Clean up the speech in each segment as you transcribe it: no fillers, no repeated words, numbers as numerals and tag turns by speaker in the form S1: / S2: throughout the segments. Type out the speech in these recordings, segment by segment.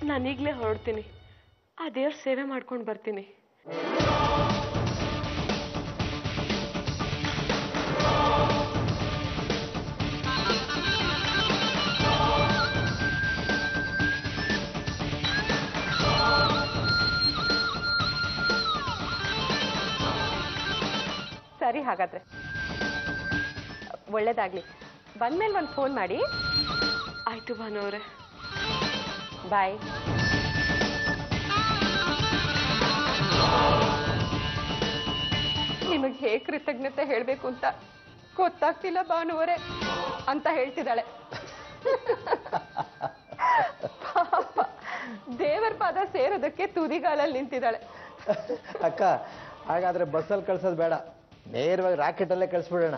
S1: ನಾನೀಗಲೇ ಹೊರಡ್ತೀನಿ. ಆ ದೇವ್ರ ಸೇವೆ ಮಾಡ್ಕೊಂಡು ಬರ್ತೀನಿ.
S2: ಸರಿ, ಹಾಗಾದ್ರೆ ಒಳ್ಳೇದಾಗ್ಲಿ. ಬಂದ್ಮೇಲೆ ಒಂದು ಫೋನ್ ಮಾಡಿ.
S1: ಆಯ್ತು ಭಾನು ಅವರೇ,
S2: ಬಾಯ್. ನಿಮಗೆ ಹೇಗೆ ಕೃತಜ್ಞತೆ ಹೇಳಬೇಕು ಅಂತ ಗೊತ್ತಾಗ್ತಿಲ್ಲ ಭಾನುವರೇ ಅಂತ ಹೇಳ್ತಿದ್ದಾಳೆ. ಪಾಪ, ದೇವರ ಪಾದ ಸೇರೋದಕ್ಕೆ ತುದಿಗಾಲಲ್ಲಿ ನಿಂತಿದ್ದಾಳೆ.
S3: ಅಕ್ಕ, ಹಾಗಾದ್ರೆ ಬಸ್ಸಲ್ಲಿ ಕಳ್ಸೋದು ಬೇಡ, ನೇರವಾಗಿ ರಾಕೆಟಲ್ಲೇ ಕಳಿಸ್ಬಿಡೋಣ.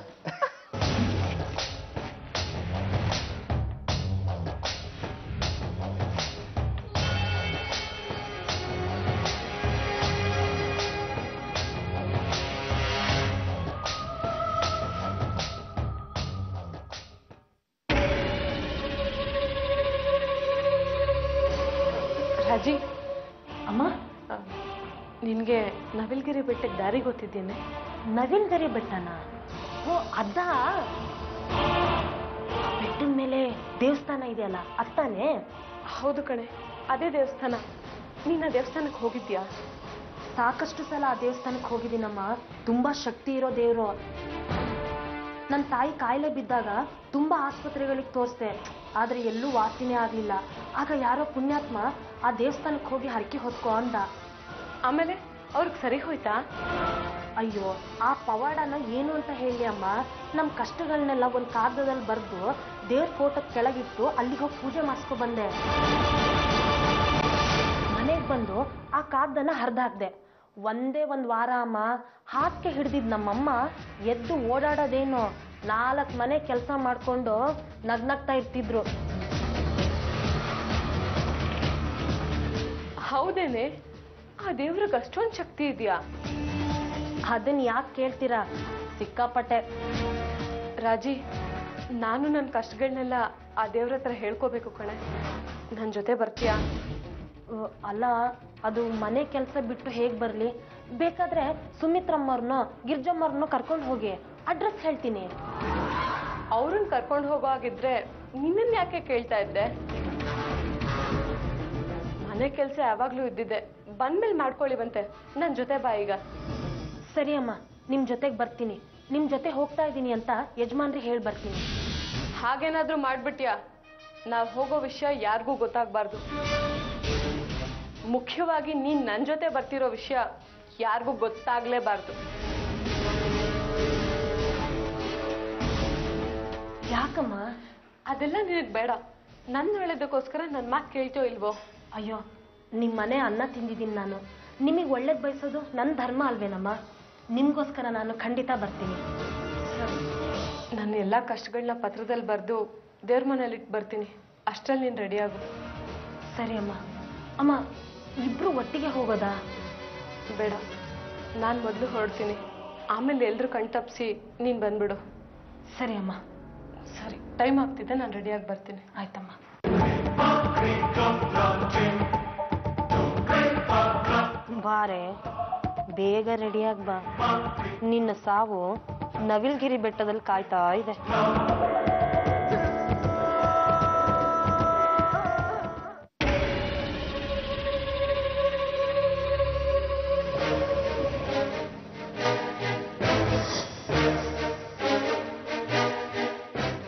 S1: ರಾಜಿ,
S2: ಅಮ್ಮ,
S1: ನಿನಗೆ ನವಿಲ್ಗಿರಿ ಬೆಟ್ಟಕ್ಕೆ ದಾರಿ ಗೊತ್ತಿದ್ದೇನೆ?
S2: ನವಿಲ್ಗರಿ ಬೆಟ್ಟನ? ಓ, ಅದ ಬೆಟ್ಟದ ಮೇಲೆ ದೇವಸ್ಥಾನ ಇದೆಯಲ್ಲ, ಅತ್ತಾನೆ?
S1: ಹೌದು ಕಣೆ, ಅದೇ ದೇವಸ್ಥಾನ. ನೀನು ಆ ದೇವಸ್ಥಾನಕ್ಕೆ ಹೋಗಿದ್ಯಾ?
S2: ಸಾಕಷ್ಟು ಸಲ ಆ ದೇವಸ್ಥಾನಕ್ಕೆ ಹೋಗಿದ್ದೀನಮ್ಮ. ತುಂಬಾ ಶಕ್ತಿ ಇರೋ ದೇವರು. ನನ್ನ ತಾಯಿ ಕಾಯಿಲೆ ಬಿದ್ದಾಗ ತುಂಬಾ ಆಸ್ಪತ್ರೆಗಳಿಗೆ ತೋರಿಸ್ದೆ, ಆದ್ರೆ ಎಲ್ಲೂ ವಾಸಿನೇ ಆಗ್ಲಿಲ್ಲ. ಆಗ ಯಾರೋ ಪುಣ್ಯಾತ್ಮ ಆ ದೇವಸ್ಥಾನಕ್ಕೆ ಹೋಗಿ ಹರಕೆ ಹೊತ್ಕೊ ಅಂದ.
S1: ಆಮೇಲೆ ಅವ್ರಿಗೆ ಸರಿ ಹೋಯ್ತಾ?
S2: ಅಯ್ಯೋ, ಆ ಪವಾಡನ ಏನು ಅಂತ ಹೇಳಿ ಅಮ್ಮ. ನಮ್ಮ ಕಷ್ಟಗಳನ್ನೆಲ್ಲ ಒಂದು ಕಾಗದದಲ್ಲಿ ಬರೆದು ದೇವ್ರ ಫೋಟೋದ ಕೆಳಗಿಟ್ಟು ಅಲ್ಲಿಗೆ ಹೋಗಿ ಪೂಜೆ ಮಾಡಿಸ್ಕೊ ಬಂದೆ. ಮನೆಗೆ ಬಂದು ಆ ಕಾಗದನ ಹರಿದಾಕ್ದೆ. ಒಂದೇ ಒಂದು ವಾರ ಅಮ್ಮ, ಹಾಸಿಗೆ ಹಿಡ್ದಿದ್ ನಮ್ಮಮ್ಮ ಎದ್ದು ಓಡಾಡೋದೇನು 4 ಮನೆ ಕೆಲಸ ಮಾಡ್ಕೊಂಡು ನಗ್ನಗ್ತಾ ಇರ್ತಿದ್ರು.
S1: ಹೌದೇನೆ? ಆ ದೇವ್ರಿಗೆ ಅಷ್ಟೊಂದು ಶಕ್ತಿ ಇದೆಯಾ?
S2: ಅದನ್ನ ಯಾಕೆ ಕೇಳ್ತೀರಾ? ಸಿಕ್ಕಾಪಟ್ಟೆ.
S1: ರಾಜಿ, ನಾನು ನನ್ನ ಕಷ್ಟಗಳನ್ನೆಲ್ಲ ಆ ದೇವ್ರ ಹತ್ರ ಹೇಳ್ಕೋಬೇಕು ಕಣೆ. ನನ್ನ ಜೊತೆ ಬರ್ತೀಯಾ?
S2: ಅಲ್ಲ, ಅದು ಮನೆ ಕೆಲಸ ಬಿಟ್ಟು ಹೇಗೆ ಬರಲಿ? ಬೇಕಾದ್ರೆ ಸುಮಿತ್ರಮ್ಮವ್ರನ್ನೋ ಗಿರ್ಜಮ್ಮವ್ರನ್ನೋ ಕರ್ಕೊಂಡು ಹೋಗಿ, ಅಡ್ರೆಸ್ ಹೇಳ್ತೀನಿ.
S1: ಅವ್ರನ್ನ ಕರ್ಕೊಂಡು ಹೋಗೋ ಹಾಗಿದ್ರೆ ನಿನ್ನನ್ನು ಯಾಕೆ ಕೇಳ್ತಾ ಇದ್ದೆ? ಮನೆ ಕೆಲಸ ಯಾವಾಗ್ಲೂ ಇದ್ದಿದ್ದೆ, ಬಂದ್ಮೇಲೆ ಮಾಡ್ಕೊಳ್ಳಿವಂತೆ. ನನ್ನ ಜೊತೆ ಬಾ ಈಗ.
S2: ಸರಿ ಅಮ್ಮ, ನಿಮ್ ಜೊತೆಗೆ ಬರ್ತೀನಿ. ನಿಮ್ ಜೊತೆ ಹೋಗ್ತಾ ಇದ್ದೀನಿ ಅಂತ ಯಜಮಾನ್ರಿಗೆ ಹೇಳಿ ಬರ್ತೀನಿ.
S1: ಹಾಗೇನಾದ್ರೂ ಮಾಡ್ಬಿಟ್ಯಾ? ನಾವು ಹೋಗೋ ವಿಷಯ ಯಾರಿಗೂ ಗೊತ್ತಾಗಬಾರ್ದು. ಮುಖ್ಯವಾಗಿ ನೀನ್ ನನ್ನ ಜೊತೆ ಬರ್ತಿರೋ ವಿಷಯ ಯಾರಿಗೂ ಗೊತ್ತಾಗ್ಲೇಬಾರ್ದು.
S2: ಯಾಕಮ್ಮ?
S1: ಅದೆಲ್ಲ ನಿನಗೆ ಬೇಡ. ನನ್ನ ಒಳ್ಳೇದಕ್ಕೋಸ್ಕರ ನನ್ನ ಮಾತು ಕೇಳ್ತೋ ಇಲ್ವೋ?
S2: ಅಯ್ಯೋ, ನಿಮ್ಮ ಮನೆ ಅನ್ನ ತಿಂದಿದ್ದೀನಿ ನಾನು. ನಿಮಗೆ ಒಳ್ಳೇದು ಬಯಸೋದು ನನ್ನ ಧರ್ಮ ಅಲ್ವೇನಮ್ಮ? ನಿಮಗೋಸ್ಕರ ನಾನು ಖಂಡಿತ ಬರ್ತೀನಿ.
S1: ನನ್ನ ಎಲ್ಲ ಕಷ್ಟಗಳನ್ನ ಪತ್ರದಲ್ಲಿ ಬರೆದು ದೇವ್ರ ಮನೇಲಿ ಇಟ್ಟು ಬರ್ತೀನಿ. ಅಷ್ಟರಲ್ಲಿ ನೀನು ರೆಡಿ ಆಗು.
S2: ಸರಿ ಅಮ್ಮ. ಅಮ್ಮ, ಇಬ್ರು ಒಟ್ಟಿಗೆ ಹೋಗೋದಾ?
S1: ಬೇಡ, ನಾನು ಮೊದಲು ಹೊರಡ್ತೀನಿ. ಆಮೇಲೆ ಎಲ್ಲರೂ ಕಣ್ತಪ್ಪಿಸಿ ನೀನು ಬಂದ್ಬಿಡು.
S2: ಸರಿ ಅಮ್ಮ.
S1: ಸರಿ, ಟೈಮ್ ಆಗ್ತಿದೆ, ನಾನು ರೆಡಿಯಾಗಿ ಬರ್ತೀನಿ.
S2: ಆಯ್ತಮ್ಮ. ಬಾರೆ, ಬೇಗ ರೆಡಿಯಾಗಿ ಬಾ. ನಿನ್ನ ಸಾವು ನವಿಲ್ಗಿರಿ ಬೆಟ್ಟದಲ್ಲಿ ಕಾಯ್ತಾ ಇದೆ.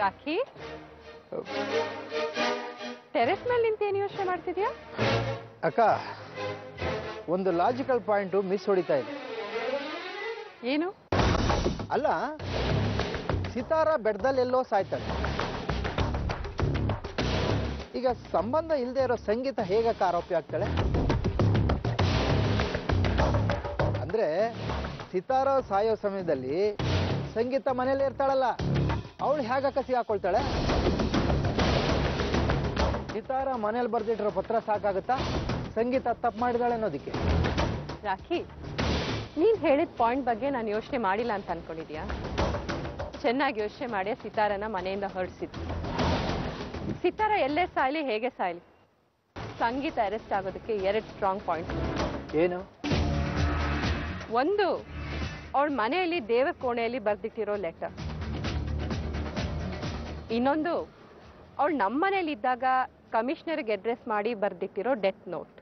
S4: ರಾಖಿ, ಟೆರೆಸ್ ಮೇಲೆ ನಿಂತೇನು ಯೋಚನೆ ಮಾಡ್ತಿದ್ಯಾ?
S3: ಅಕ್ಕ, ಒಂದು ಲಾಜಿಕಲ್ ಪಾಯಿಂಟು ಮಿಸ್ ಹೊಡಿತಾ ಇದೆ.
S4: ಏನು?
S3: ಅಲ್ಲ, ಸಿತಾರ ಬೆಟ್ಟದಲ್ಲೆಲ್ಲೋ ಸಾಯ್ತಾಳೆ. ಈಗ ಸಂಬಂಧ ಇಲ್ಲದೆ ಇರೋ ಸಂಗೀತ ಹೇಗಕ್ಕ ಆರೋಪಿ ಆಗ್ತಾಳೆ? ಅಂದ್ರೆ ಸಿತಾರ ಸಾಯೋ ಸಮಯದಲ್ಲಿ ಸಂಗೀತ ಮನೇಲಿ ಇರ್ತಾಳಲ್ಲ, ಅವಳು ಹೇಗಕ್ಕ ಸಿಗಾಕೊಳ್ತಾಳೆ? ಸಿತಾರ ಮನೇಲಿ ಬರ್ದಿಟ್ಟಿರೋ ಪತ್ರ ಸಾಕಾಗುತ್ತಾ ಸಂಗೀತ ತಪ್ಪು ಮಾಡಿದಾಳೆ ಅನ್ನೋದಕ್ಕೆ?
S4: ರಾಖಿ, ನೀನ್ ಹೇಳಿದ ಪಾಯಿಂಟ್ ಬಗ್ಗೆ ನಾನು ಯೋಚನೆ ಮಾಡಿಲ್ಲ ಅಂತ ಅನ್ಕೊಂಡಿದ್ಯಾ? ಚೆನ್ನಾಗಿ ಯೋಚನೆ ಮಾಡಿ ಸಿತಾರನ ಮನೆಯಿಂದ ಹೊರಡಿಸಿದ್ವಿ. ಸಿತಾರ ಎಲ್ಲೇ ಸಾಯ್ಲಿ, ಹೇಗೆ ಸಾಯ್ಲಿ, ಸಂಗೀತ ಅರೆಸ್ಟ್ ಆಗೋದಕ್ಕೆ 2 ಸ್ಟ್ರಾಂಗ್ ಪಾಯಿಂಟ್ಸ್.
S3: ಏನು?
S4: ಒಂದು, ಅವಳ ಮನೆಯಲ್ಲಿ ದೇವರ ಕೋಣೆಯಲ್ಲಿ ಬರ್ದಿಟ್ಟಿರೋ ಲೆಟರ್. ಇನ್ನೊಂದು, ಅವಳು ನಮ್ಮ ಮನೇಲಿ ಇದ್ದಾಗ ಕಮಿಷನರ್ಗೆ ಅಡ್ರೆಸ್ ಮಾಡಿ ಬರ್ದಿಟ್ಟಿರೋ ಡೆತ್ ನೋಟ್.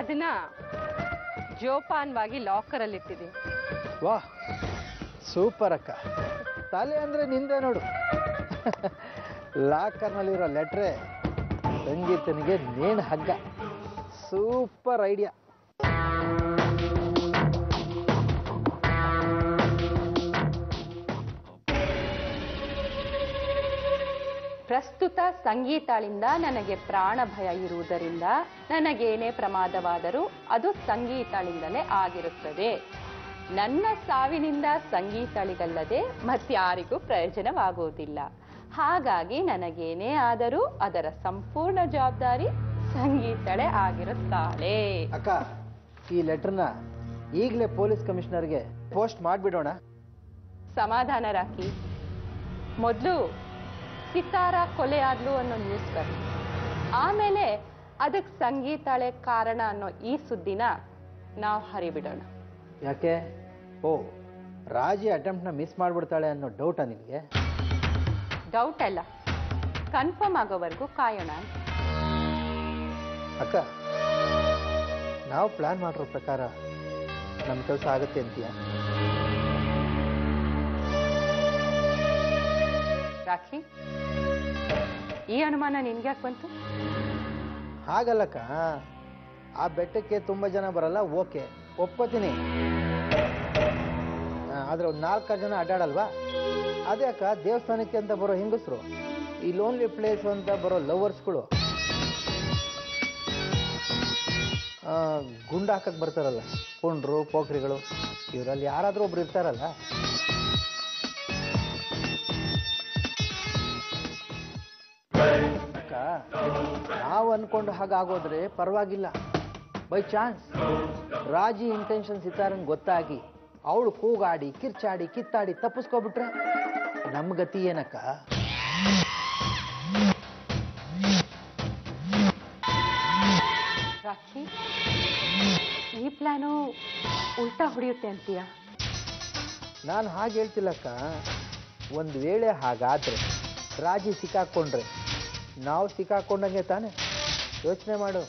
S4: ಅದನ್ನ ಜೋಪಾನವಾಗಿ ಲಾಕರಲ್ಲಿ ಇಟ್ಟಿದ್ದೀನಿ.
S3: ವಾಹ್, ಸೂಪರ್ ಅಕ್ಕ. ತಲೆ ಅಂದ್ರೆ ನಿಂದೆ ನೋಡು. ಲಾಕರ್ನಲ್ಲಿರೋ ಲೆಟ್ರೆ ಸಂಗೀತನಿಗೆ ನೇಣು ಹಗ್ಗ. Super idea.
S5: ಪ್ರಸ್ತುತ ಸಂಗೀತಾಳಿಂದ ನನಗೆ ಪ್ರಾಣ ಭಯ ಇರುವುದರಿಂದ ನನಗೇನೇ ಪ್ರಮಾದವಾದರೂ ಅದು ಸಂಗೀತಾಳಿಂದಲೇ ಆಗಿರುತ್ತದೆ. ನನ್ನ ಸಾವಿನಿಂದ ಸಂಗೀತಾಳಿಗಲ್ಲದೆ ಮತ್ಯಾರಿಗೂ ಪ್ರಯೋಜನವಾಗುವುದಿಲ್ಲ. ಹಾಗಾಗಿ ನನಗೇನೇ ಆದರೂ ಅದರ ಸಂಪೂರ್ಣ ಜವಾಬ್ದಾರಿ ಸಂಗೀತಳೆ ಆಗಿರುತ್ತಾಳೆ.
S3: ಅಕ್ಕ, ಈ ಲೆಟರ್ನ ಈಗಲೇ ಪೊಲೀಸ್ ಕಮಿಷನರ್ಗೆ ಪೋಸ್ಟ್ ಮಾಡಿಬಿಡೋಣ.
S5: ಸಮಾಧಾನ ರಾಕಿ. ಮೊದಲು ಸಿತಾರ ಕೊಲೆ ಆದ್ಲು ಅನ್ನೋ ನ್ಯೂಸ್ ಬರಲಿ, ಆಮೇಲೆ ಅದಕ್ಕೆ ಸಂಗೀತಾಳೆ ಕಾರಣ ಅನ್ನೋ ಈ ಸುದ್ದಿನ ನಾವು ಹರಿಬಿಡೋಣ.
S3: ಯಾಕೆ? ಓ, ರಾಜಿ ಅಟೆಂಪ್ಟ್ನ ಮಿಸ್ ಮಾಡಿಬಿಡ್ತಾಳೆ ಅನ್ನೋ ಡೌಟಾ ನಿನಗೆ?
S5: ಡೌಟ್ ಅಲ್ಲ, ಕನ್ಫರ್ಮ್ ಆಗೋವರೆಗೂ ಕಾಯೋಣ.
S3: ಅಕ್ಕ, ನಾವು ಪ್ಲಾನ್ ಮಾಡಿರೋ ಪ್ರಕಾರ ನಮ್ಮ ಕೆಲಸ ಆಗುತ್ತೆ ಅಂತೀಯ?
S5: ರಾಖಿ, ಈ ಅನುಮಾನ ನಿನ್ಗೆ ಯಾಕೆ ಬಂತು?
S3: ಹಾಗಲ್ಲಕ್ಕ, ಆ ಬೆಟ್ಟಕ್ಕೆ ತುಂಬ ಜನ ಬರಲ್ಲ, ಓಕೆ ಒಪ್ಕೋತೀನಿ. ಆದರೆ ಒಂದು 4 ಜನ ಅಡ್ಡಾಡಲ್ವಾ? ಅದೇ ಅಕ್ಕ, ದೇವಸ್ಥಾನಕ್ಕೆ ಅಂತ ಬರೋ ಹೆಂಗಸರು, ಈ ಲೋನ್ಲಿ ಪ್ಲೇಸ್ ಅಂತ ಬರೋ ಲವರ್ಸ್ಗಳು, ಗುಂಡು ಹಾಕಕ್ಕೆ ಬರ್ತಾರಲ್ಲ ಪುಂಡ್ರು ಪೋಖ್ರಿಗಳು, ಇವರಲ್ಲಿ ಯಾರಾದರೂ ಒಬ್ರು ಇರ್ತಾರಲ್ಲ. ಅಕ್ಕ, ನಾವು ಅನ್ಕೊಂಡು ಹಾಗಾಗೋದ್ರೆ ಪರವಾಗಿಲ್ಲ. ಬೈ ಚಾನ್ಸ್ ರಾಜಿ ಇಂಟೆನ್ಷನ್ ಸಿತಾರಂಗೆ ಗೊತ್ತಾಗಿ ಅವಳು ಕೂಗಾಡಿ ಕಿರ್ಚಾಡಿ ಕಿತ್ತಾಡಿ ತಪ್ಪಿಸ್ಕೊಬಿಟ್ರೆ ನಮ್ಮ ಗತಿ ಏನಕ್ಕ?
S5: ರಾಖಿ, ಈ ಪ್ಲಾನು ಉಲ್ಟಾ ಹೊಡೆಯುತ್ತೆ ಅಂತೀಯ?
S3: ನಾನು ಹಾಗೆ ಹೇಳ್ತಿಲ್ಲಕ್ಕ. ಒಂದು ವೇಳೆ ಹಾಗಾದ್ರೆ ರಾಜಿ ಸಿಕ್ಕಾಕೊಂಡ್ರೆ ನಾವು ಸಿಕ್ಕಾಕೊಂಡಂಗೆ ತಾನೆ. ಯೋಚನೆ ಮಾಡು.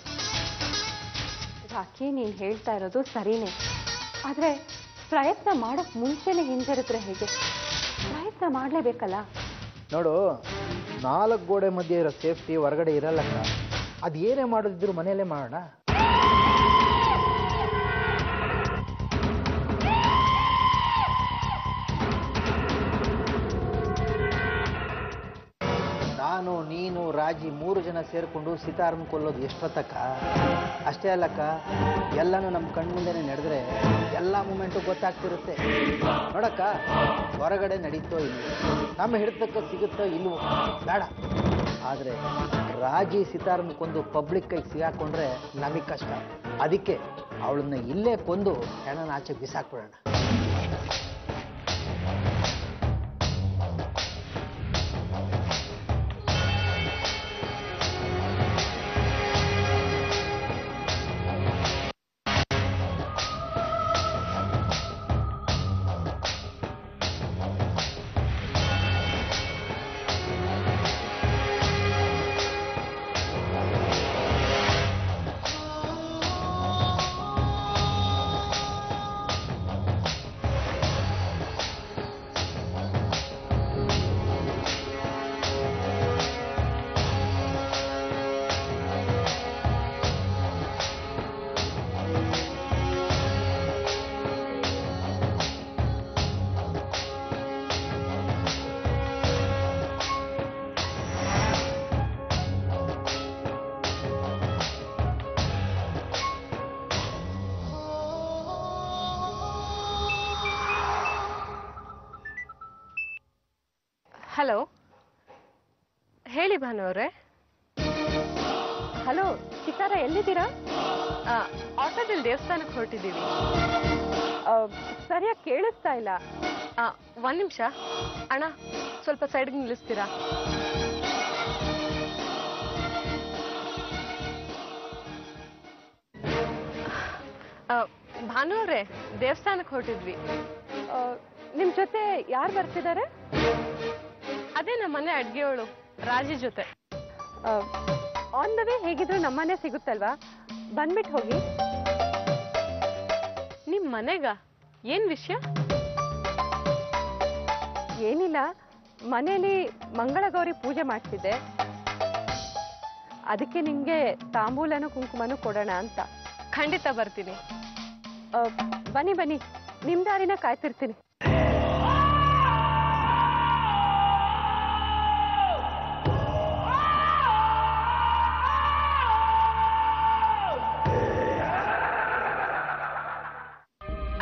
S5: ರಾಖಿ, ನೀನು ಹೇಳ್ತಾ ಇರೋದು ಸರಿನೇ, ಆದರೆ ಪ್ರಯತ್ನ ಮಾಡೋಕ್ಕೆ ಮುಂಚೆನೆ ಹಿಂಜರಿದ್ರೆ ಹೇಗೆ? ಪ್ರಯತ್ನ ಮಾಡಲೇಬೇಕಲ್ಲ.
S3: ನೋಡು, 4 ಗೋಡೆ ಮಧ್ಯೆ ಇರೋ ಸೇಫ್ಟಿ ಹೊರಗಡೆ ಇರಲ್ಲಕ್ಕ. ಅದು ಏನೇ ಮಾಡೋದಿದ್ರು ಮನೆಯಲ್ಲೇ ಮಾಡೋಣ. ನಾನು, ನೀನು, ರಾಜಿ 3 ಜನ ಸೇರಿಕೊಂಡು ಸಿತಾರನ್ನು ಕೊಲ್ಲೋದು ಎಷ್ಟೊತ್ತಕ್ಕ? ಅಷ್ಟೇ ಅಲ್ಲಕ್ಕ, ಎಲ್ಲನೂ ನಮ್ಮ ಕಣ್ಮುಂದೆನೇ ನಡೆದ್ರೆ ಎಲ್ಲ ಮೂಮೆಂಟು ಗೊತ್ತಾಗ್ತಿರುತ್ತೆ. ನೋಡಕ್ಕ, ಹೊರಗಡೆ ನಡೀತೋ ಇಲ್ಲ, ನಮ್ಮ ಹಿಡಿತಕ್ಕೆ ಸಿಗುತ್ತೋ ಇಲ್ವೋ ಬೇಡ. ಆದರೆ ರಾಜಿ ಸಿತಾರನ್ನು ಕೊಂದು ಪಬ್ಲಿಕ್ ಕೈಗೆ ಸಿಗಾಕೊಂಡ್ರೆ ನಮಗೆ ಕಷ್ಟ. ಅದಕ್ಕೆ ಅವಳನ್ನ ಇಲ್ಲೇ ಕೊಂದು ಹೆಣನ ಆಚೆ ಬಿಸಾಕ್ಬಿಡೋಣ.
S4: ಹಲೋ,
S1: ಹೇಳಿ ಭಾನು ಅವರೇ.
S5: ಹಲೋ ಸಿತಾರ, ಎಲ್ಲಿದ್ದೀರಾ?
S1: ಆಟೋದಲ್ಲಿ ದೇವಸ್ಥಾನಕ್ಕೆ ಹೊರಟಿದ್ದೀವಿ.
S5: ಸರಿಯಾಗಿ ಕೇಳಿಸ್ತಾ ಇಲ್ಲ.
S1: ಒಂದ್ ನಿಮಿಷ ಅಣ್ಣ, ಸ್ವಲ್ಪ ಸೈಡ್ಗೆ ನಿಲ್ಲಿಸ್ತೀರಾ? ಭಾನು ಅವರೇ, ದೇವಸ್ಥಾನಕ್ಕೆ ಹೊರಟಿದ್ವಿ.
S5: ನಿಮ್ ಜೊತೆ ಯಾರು ಬರ್ತಿದ್ದಾರೆ?
S1: ಅದೇ ನಮ್ಮ ಮನೆ ಅಡ್ಗೆಯವಳು ರಾಜಿ ಜೊತೆ.
S5: ಆನ್ ದ ವೇ ಹೇಗಿದ್ರು ನಮ್ಮನೆ ಸಿಗುತ್ತಲ್ವಾ, ಬಂದ್ಬಿಟ್ಟು ಹೋಗಿ.
S1: ನಿಮ್ ಮನೆಗ ಏನ್ ವಿಷಯ?
S5: ಏನಿಲ್ಲ, ಮನೇಲಿ ಮಂಗಳಗೌರಿ ಪೂಜೆ ಮಾಡ್ತಿದ್ದೆ, ಅದಕ್ಕೆ ನಿಮ್ಗೆ ತಾಂಬೂಲನೂ ಕುಂಕುಮನೂ ಕೊಡೋಣ ಅಂತ.
S1: ಖಂಡಿತ ಬರ್ತೀನಿ.
S5: ಬನ್ನಿ ಬನ್ನಿ, ನಿಮ್ ದಾರಿನ ಕಾಯ್ತಿರ್ತೀನಿ.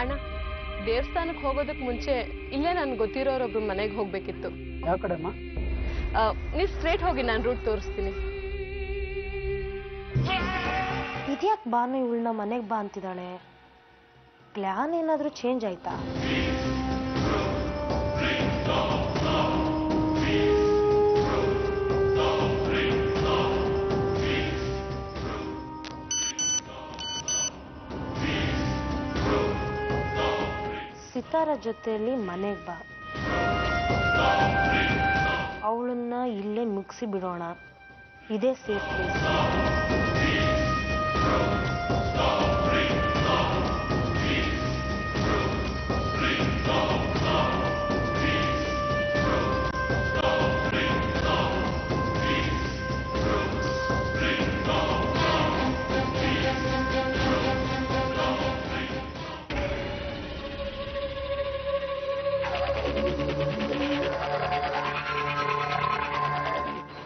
S1: ಅಣ್ಣ, ದೇವಸ್ಥಾನಕ್ಕೆ ಹೋಗೋದಕ್ಕೆ ಮುಂಚೆ ಇಲ್ಲೇ ನನ್ಗೆ ಗೊತ್ತಿರೋರೊಬ್ರು ಮನೆಗೆ ಹೋಗ್ಬೇಕಿತ್ತು.
S3: ಯಾವ ಕಡೆಮ್ಮ?
S1: ನೀವು ಸ್ಟ್ರೇಟ್ ಹೋಗಿ, ನಾನು ರೂಟ್ ತೋರಿಸ್ತೀನಿ.
S2: ಇದ್ಯಾಕೆ ಬಾನು ಇವಳನ್ನ ಮನೆಗೆ ಬಾ ಅಂತಿದ್ದಾಳೆ? ಪ್ಲಾನ್ ಏನಾದರೂ ಚೇಂಜ್ ಆಯ್ತಾ? ಸಿತಾರ ಜೊತೆಯಲ್ಲಿ ಮನೆಗೆ ಬಾ, ಅವಳನ್ನ ಇಲ್ಲೇ ಮುಗಿಸಿ ಬಿಡೋಣ. ಇದೇ ಸೇಫ್ ಪ್ಲೇಸ್.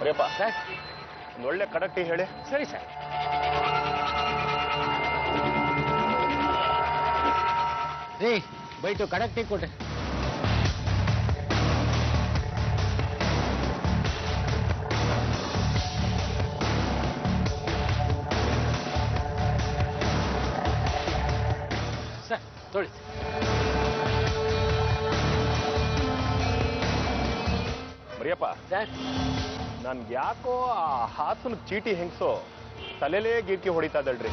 S6: ಅರೆಯಪ್ಪ ಸರ್, ಒಂದು ಒಳ್ಳೆ ಕಡಕ್ಟಿ ಹೇಳಿ.
S7: ಸರಿ ಸರ್. ರೀ ಬೈಟು ಕಡಕ್ಟಿ ಕೊಡ್ರಿ. ಸರ್ ತೊಳಿ.
S6: ಮರಿಯಪ್ಪ
S7: ಸರ್,
S6: ನನ್ಗೆ ಯಾಕೋ ಆ ಹಾಸನ ಚೀಟಿ ಹೆಂಗ್ಸೋ ತಲೆಲೇ ಗೀಟ್ಗೆ ಹೊಡಿತಾ ಇದ್ದಳ್ರಿ.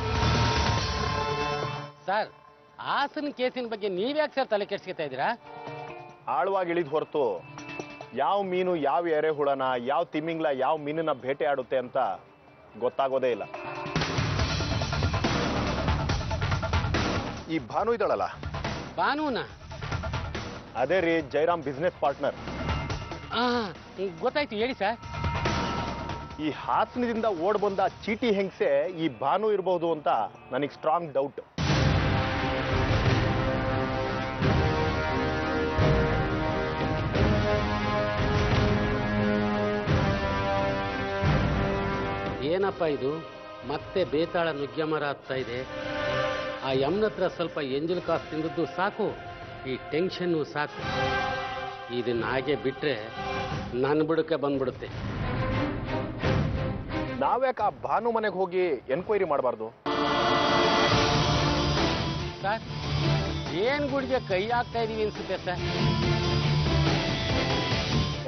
S7: ಸರ್, ಹಾಸನ ಕೇಸಿನ ಬಗ್ಗೆ ನೀವ್ಯಾಕೆ ಸರ್ ತಲೆ ಕೆಡ್ಸ್ಕೊತಾ ಇದ್ದೀರಾ?
S6: ಆಳವಾಗಿ ಇಳಿದು ಹೊರತು ಯಾವ ಮೀನು ಯಾವ ಎರೆಹುಳನ, ಯಾವ ತಿಮಿಂಗ್ಲ ಯಾವ ಮೀನನ್ನ ಬೇಟೆ ಆಡುತ್ತೆ ಅಂತ ಗೊತ್ತಾಗೋದೇ ಇಲ್ಲ. ಈ ಭಾನು ಇದ್ದಾಳಲ್ಲ,
S7: ಬಾನೂನ?
S6: ಅದೇ ರೀ ಜೈರಾಮ್ ಬಿಸ್ನೆಸ್ ಪಾರ್ಟ್ನರ್.
S7: ಗೊತ್ತಾಯ್ತು, ಹೇಳಿ ಸರ್.
S6: ಈ ಹಾಸನದಿಂದ ಓಡ್ ಬಂದ ಚೀಟಿ ಹೆಂಗ್ಸೆ ಈ ಭಾನು ಇರಬಹುದು ಅಂತ ನನಗೆ ಸ್ಟ್ರಾಂಗ್ ಡೌಟ್.
S7: ಏನಪ್ಪ ಇದು, ಮತ್ತೆ ಬೇತಾಳ ನುಗ್ಗೆ ಮರ ಹತ್ತಾ ಇದೆ. ಆ ಯಮ್ನ ಹತ್ರ ಸ್ವಲ್ಪ ಎಂಜಲ್ ಕಾಸು ತಿಂದದ್ದು ಸಾಕು, ಈ ಟೆನ್ಷನ್ನು ಸಾಕು. ಇದನ್ನ ಹಾಗೆ ಬಿಟ್ರೆ ನನ್ನ ಬುಡಕ್ಕೆ ಬಂದ್ಬಿಡುತ್ತೆ.
S6: ನಾವ್ಯಾಕೆ ಆ ಭಾನು ಮನೆಗೆ ಹೋಗಿ ಎನ್ಕ್ವೈರಿ ಮಾಡಬಾರ್ದು?
S7: ಸರ್, ಏನ್ ಗುಡಿಗೆ ಕೈ ಹಾಕ್ತಾ ಇದೀವಿ ಅನ್ಸುತ್ತೆ ಸರ್.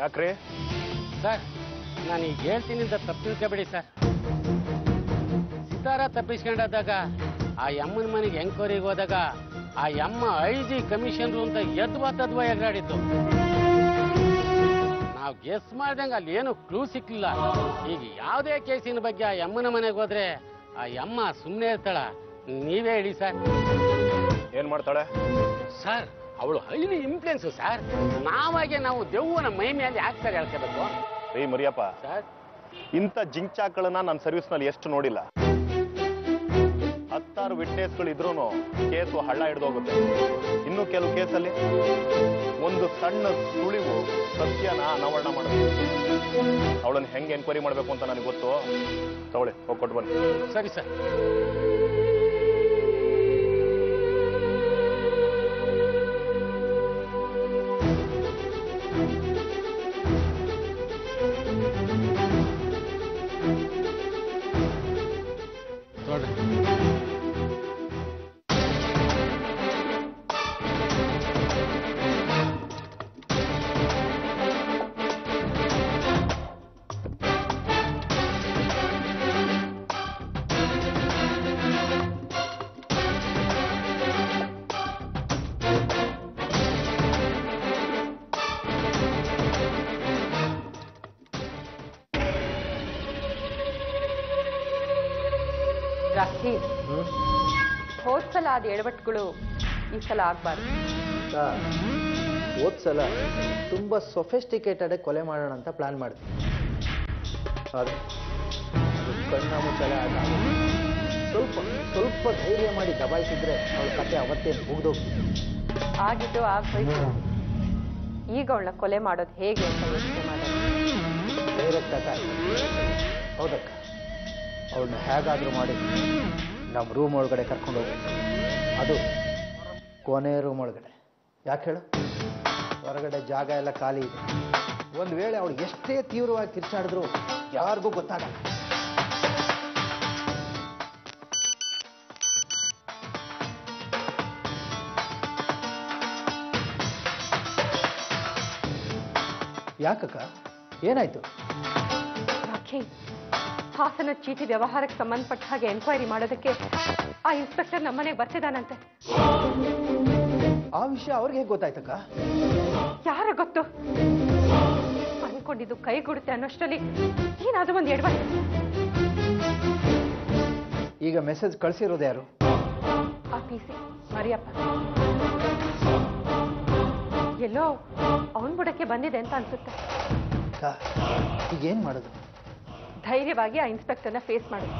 S6: ಯಾಕ್ರೆ?
S7: ಸರ್, ನಾನು ಈಗ ಹೇಳ್ತೀನಿ ಅಂತ ತಪ್ಪು ತಿಳ್ಕೊಬೇಡಿ ಸರ್. ಸಿತಾರ ತಪ್ಪಿಸ್ಕೊಂಡಾಗ ಆ ಯಮ್ಮನ ಮನೆಗೆ ಎಂಕ್ವೈರಿಗೆ ಹೋದಾಗ ಆ ಯಮ್ಮ IG ಕಮಿಷನರು ಅಂತ ಎದ್ವಾ ತದ್ವಾ ಎಗರಾಡಿದ್ದು. ನಾವು ಗೆಸ್ ಮಾಡ್ದಂಗೆ ಅಲ್ಲಿ ಏನು ಕ್ಲೂ ಸಿಕ್ಲಿಲ್ಲ. ಈಗ ಯಾವುದೇ ಕೇಸಿನ ಬಗ್ಗೆ ಆ ಯಮ್ಮನ ಮನೆಗೆ ಹೋದ್ರೆ ಆ ಯಮ್ಮ ಸುಮ್ಮನೆ ಇರ್ತಾಳ? ನೀವೇ ಹೇಳಿ ಸರ್.
S6: ಏನ್ ಮಾಡ್ತಾಳೆ
S7: ಸರ್? ಅವಳು ಹೈಲಿ ಇನ್ಫ್ಲುಯೆನ್ಸು ಸರ್. ನಾವು ದೆವ್ವನ ಮೈ ಮೇಲೆ ಯಾಕೆ ಸರ್ ಹೇಳ್ಕೋಬೇಕು?
S6: ರೀ ಮರಿಯಪ್ಪ,
S7: ಸರ್,
S6: ಇಂಥ ಜಿಂಚಾಕ್ಗಳನ್ನ ನನ್ನ ಸರ್ವಿಸ್ನಲ್ಲಿ ಎಷ್ಟು ನೋಡಿಲ್ಲ. 10 ವಿಟ್ನೆಸ್ಗಳು ಇದ್ರೂ ಕೇಸು ಹಳ್ಳ ಹಿಡ್ದೋಗುತ್ತೆ. ಇನ್ನು ಕೆಲವು ಕೇಸಲ್ಲಿ ಒಂದು ಸಣ್ಣ ಸುಳಿವು ಸತ್ಯನ ಅನಾವರಣ ಮಾಡಬೇಕು. ಅವಳನ್ನು ಹೆಂಗೆ ಎನ್ಕ್ವೈರಿ ಮಾಡಬೇಕು ಅಂತ ನನಗೆ ಗೊತ್ತು. ತಗೊಳ್ಳಿ, ಹೋಗಿ ಕೊಟ್ಟು ಬನ್ನಿ.
S7: ಸರಿ ಸರ್.
S4: ರಾಖಿ, ಹೋದ್ ಸಲ ಆದ ಎಡವಟ್ಟುಗಳು ಈ ಸಲ ಆಗ್ಬಾರ್ದು.
S3: ಹೋದ್ಸಲ ತುಂಬ ಸೊಫೆಸ್ಟಿಕೇಟೆಡ್ ಕೊಲೆ ಮಾಡೋಣ ಅಂತ ಪ್ಲಾನ್ ಮಾಡಿದ್ವಿ. ಆದರೆ ಕಣ್ಣ ಮುಚ್ಚಲ ಸ್ವಲ್ಪ ಸ್ವಲ್ಪ ಧೈರ್ಯ ಮಾಡಿ ದಬಾಯಿಸಿದ್ರೆ ಅವಳ ಕತೆ ಅವತ್ತೇ ಮುಗಿದೋಗ್ತಿತ್ತು.
S4: ಆಗಿದ್ದು ಆಗ್ಬೇಕು. ಈಗ ಅವಳನ್ನ ಕೊಲೆ ಮಾಡೋದು ಹೇಗೆ ಅಂತ ಯೋಚನೆ ಮಾಡೋದು.
S3: Direct attack. ಹೌದಕ್ಕ, ಅವಳನ್ನ ಹೇಗಾದರೂ ಮಾಡಿ ನಮ್ಮ ರೂಮ್ ಒಳಗಡೆ ಕರ್ಕೊಂಡು ಹೋಗ್ಬೇಕು. ಅದು ಕೊನೆ ರೂಮ್ ಒಳಗಡೆ. ಯಾಕೆ ಹೇಳು? ಹೊರಗಡೆ ಜಾಗ ಎಲ್ಲ ಖಾಲಿ ಇದೆ. ಒಂದು ವೇಳೆ ಅವಳು ಎಷ್ಟೇ ತೀವ್ರವಾಗಿ ಕಿರ್ಚಾಡಿದ್ರು ಯಾರಿಗೂ ಗೊತ್ತಾಗಲ್ಲ. ಯಾಕಕ್ಕ, ಏನಾಯ್ತು?
S4: ರಾಖಿ, ಹಾಸನ ಚೀಟಿ ವ್ಯವಹಾರಕ್ಕೆ ಸಂಬಂಧಪಟ್ಟ ಹಾಗೆ ಎನ್ಕ್ವೈರಿ ಮಾಡೋದಕ್ಕೆ ಆ ಇನ್ಸ್ಪೆಕ್ಟರ್ ನಮ್ಮನೆಗೆ ಬರ್ತಿದ್ದಾನಂತೆ.
S3: ಆ ವಿಷಯ ಅವ್ರಿಗೆ ಹೇಗೆ ಗೊತ್ತಾಯ್ತಕ್ಕ?
S4: ಯಾರ ಗೊತ್ತು? ಅನ್ಕೊಂಡಿದ್ದು ಕೈಗೂಡುತ್ತೆ ಅನ್ನೋಷ್ಟರಲ್ಲಿ ಏನಾದ್ರೂ ಒಂದು ಎಡವಟ್ಟು.
S3: ಈಗ ಮೆಸೇಜ್ ಕಳಿಸಿರೋದು ಯಾರು?
S4: ಆ PC ಮರಿಯಪ್ಪ. ಎಲ್ಲೋ ಅವನ್ ಬುಡಕ್ಕೆ ಬಂದಿದೆ ಅಂತ ಅನ್ಸುತ್ತೆ.
S3: ಈಗ ಏನ್ ಮಾಡೋದು?
S4: ಧೈರ್ಯವಾಗಿ ಆ ಇನ್ಸ್ಪೆಕ್ಟರ್ನ ಫೇಸ್ ಮಾಡೋದು.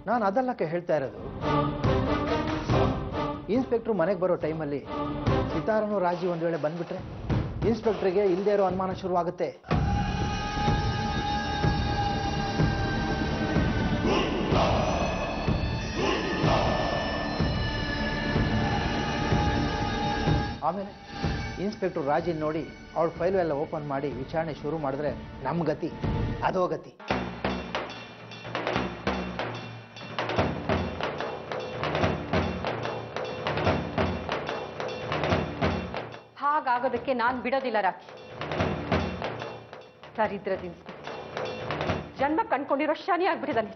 S3: ನಾನು ಅದಲ್ಲಕ್ಕೆ ಹೇಳ್ತಾ ಇರೋದು. ಇನ್ಸ್ಪೆಕ್ಟ್ರು ಮನೆಗೆ ಬರೋ ಟೈಮಲ್ಲಿ ಸಿತಾರನು ರಾಜಿ ಒಂದು ವೇಳೆ ಬಂದ್ಬಿಟ್ರೆ ಇನ್ಸ್ಪೆಕ್ಟ್ರಿಗೆ ಇಲ್ಲದೇ ಇರೋ ಅನುಮಾನ ಶುರುವಾಗುತ್ತೆ. ಆಮೇಲೆ ಇನ್ಸ್ಪೆಕ್ಟ್ರು ರಾಜಿನ್ ನೋಡಿ ಅವಳ ಫೈಲು ಎಲ್ಲ ಓಪನ್ ಮಾಡಿ ವಿಚಾರಣೆ ಶುರು ಮಾಡಿದ್ರೆ ನಮ್ಮ ಗತಿ ಅದೋ ಗತಿ.
S4: ಹಾಗಾಗೋದಕ್ಕೆ ನಾನು ಬಿಡೋದಿಲ್ಲ ರಾಖಿ. ದರಿದ್ರದ ಇನ್ಸ್ಪೆಕ್ಟರ್ ಜನ್ಮ ಕಂಡ್ಕೊಂಡಿರೋ ಶನಿ ಆಗ್ಬಿಟ್ಟಿದ್ದಾನೆ.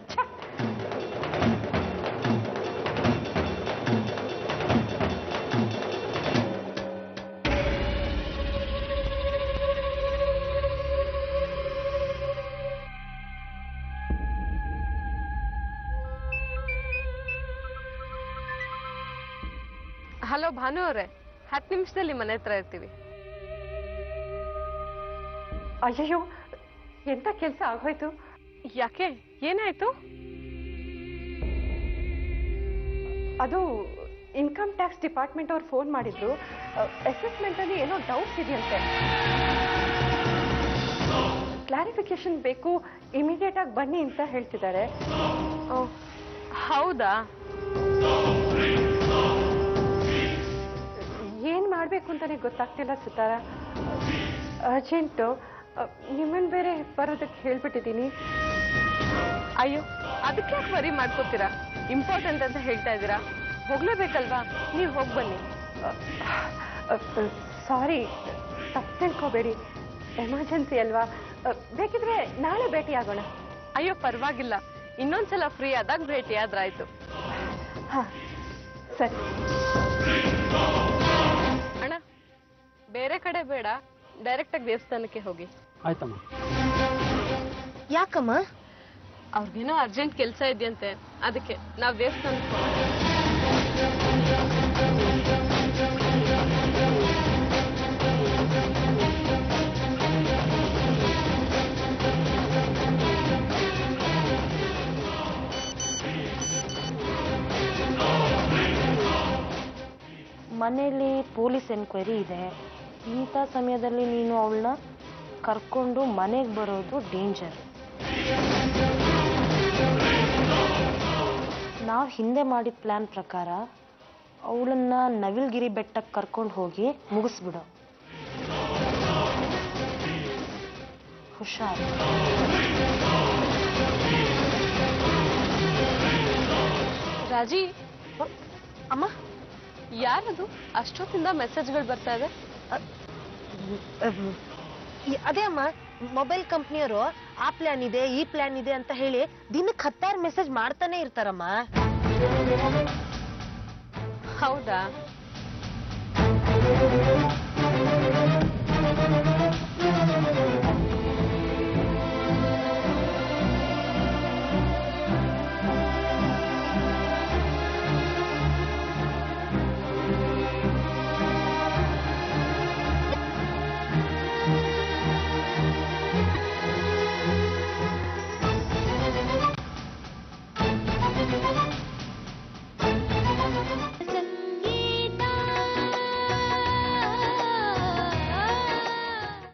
S1: ಹಲೋ ಭಾನು ಅವರೇ, 10 ನಿಮಿಷದಲ್ಲಿ ಮನೆ ಹತ್ರ ಇರ್ತೀವಿ.
S4: ಅಯ್ಯಯ್ಯೋ, ಎಂತ ಕೆಲಸ ಆಗೋಯ್ತು?
S1: ಯಾಕೆ, ಏನಾಯ್ತು?
S4: ಅದು ಇನ್ಕಮ್ ಟ್ಯಾಕ್ಸ್ ಡಿಪಾರ್ಟ್ಮೆಂಟ್ ಅವ್ರು ಫೋನ್ ಮಾಡಿದ್ರು. ಅಸೆಸ್ಮೆಂಟ್ ಅಲ್ಲಿ ಏನೋ ಡೌಟ್ಸ್ ಇದೆಯಂತೆ. ಕ್ಲಾರಿಫಿಕೇಶನ್ ಬೇಕು, ಇಮಿಡಿಯೇಟ್ ಆಗಿ ಬನ್ನಿ ಅಂತ ಹೇಳ್ತಿದ್ದಾರೆ.
S1: ಹೌದಾ?
S4: ಏನ್ ಮಾಡ್ಬೇಕು ಅಂತಾನೆ ಗೊತ್ತಾಗ್ತಿಲ್ಲ ಸುತಾರ. ಅರ್ಜೆಂಟು. ನಿಮ್ಮನ್ ಬೇರೆ ಬರೋದಕ್ಕೆ ಹೇಳ್ಬಿಟ್ಟಿದ್ದೀನಿ.
S1: ಅಯ್ಯೋ, ಅದಕ್ಕೆ ಯಾಕೆ ವರಿ ಮಾಡ್ಕೋತೀರಾ? ಇಂಪಾರ್ಟೆಂಟ್ ಅಂತ ಹೇಳ್ತಾ ಇದ್ದೀರಾ, ಹೋಗ್ಲೇಬೇಕಲ್ವಾ? ನೀವು ಹೋಗಿ ಬನ್ನಿ.
S4: ಸಾರಿ, ತಪ್ಪು ತಿಳ್ಕೋಬೇಡಿ. ಎಮರ್ಜೆನ್ಸಿ ಅಲ್ವಾ? ಬೇಕಿದ್ರೆ ನಾಳೆ ಭೇಟಿ ಆಗೋಣ.
S1: ಅಯ್ಯೋ ಪರವಾಗಿಲ್ಲ, ಇನ್ನೊಂದ್ಸಲ ಫ್ರೀ ಆದಾಗ ಭೇಟಿ ಆದ್ರಾಯ್ತು.
S4: ಹಾ ಸರಿ.
S1: ಅಣ್ಣ, ಬೇರೆ ಕಡೆ ಬೇಡ, ಡೈರೆಕ್ಟ್ ಆಗಿ ದೇವಸ್ಥಾನಕ್ಕೆ ಹೋಗಿ.
S7: ಆಯ್ತಮ್ಮ.
S2: ಯಾಕಮ್ಮ?
S1: ಅವ್ರಿಗೇನೋ ಅರ್ಜೆಂಟ್ ಕೆಲಸ ಇದೆಯಂತೆ, ಅದಕ್ಕೆ ನಾವು ದೇವಸ್ಥಾನಕ್ಕೆ ಹೋಗೋಣ.
S2: ಮನೆಯಲ್ಲಿ ಪೊಲೀಸ್ ಎನ್ಕ್ವೈರಿ ಇದೆ. ಇಂಥ ಸಮಯದಲ್ಲಿ ನೀನು ಅವಳನ್ನ ಕರ್ಕೊಂಡು ಮನೆಗೆ ಬರೋದು ಡೇಂಜರ್. ನಾವು ಹಿಂದೆ ಮಾಡಿದ ಪ್ಲಾನ್ ಪ್ರಕಾರ ಅವಳನ್ನ ನವಿಲ್ಗಿರಿ ಬೆಟ್ಟಕ್ಕೆ ಕರ್ಕೊಂಡು ಹೋಗಿ ಮುಗಿಸ್ಬಿಡು. ಹುಷಾರು.
S1: ರಾಜಿ,
S2: ಅಮ್ಮ,
S1: ಯಾರದು? ಅಷ್ಟೊತ್ತಿಂದ ಮೆಸೇಜ್ಗಳು ಬರ್ತಾ ಇದೆ.
S2: ಅದೇ ಅಮ್ಮ, ಮೊಬೈಲ್ ಕಂಪ್ನಿಯವರು ಆ ಪ್ಲಾನ್ ಇದೆ, ಈ ಪ್ಲಾನ್ ಇದೆ ಅಂತ ಹೇಳಿ ದಿನಕ್ಕೆ 10 ಮೆಸೇಜ್ ಮಾಡ್ತಾನೆ ಇರ್ತಾರಮ್ಮ.
S1: ಹೌದಾ?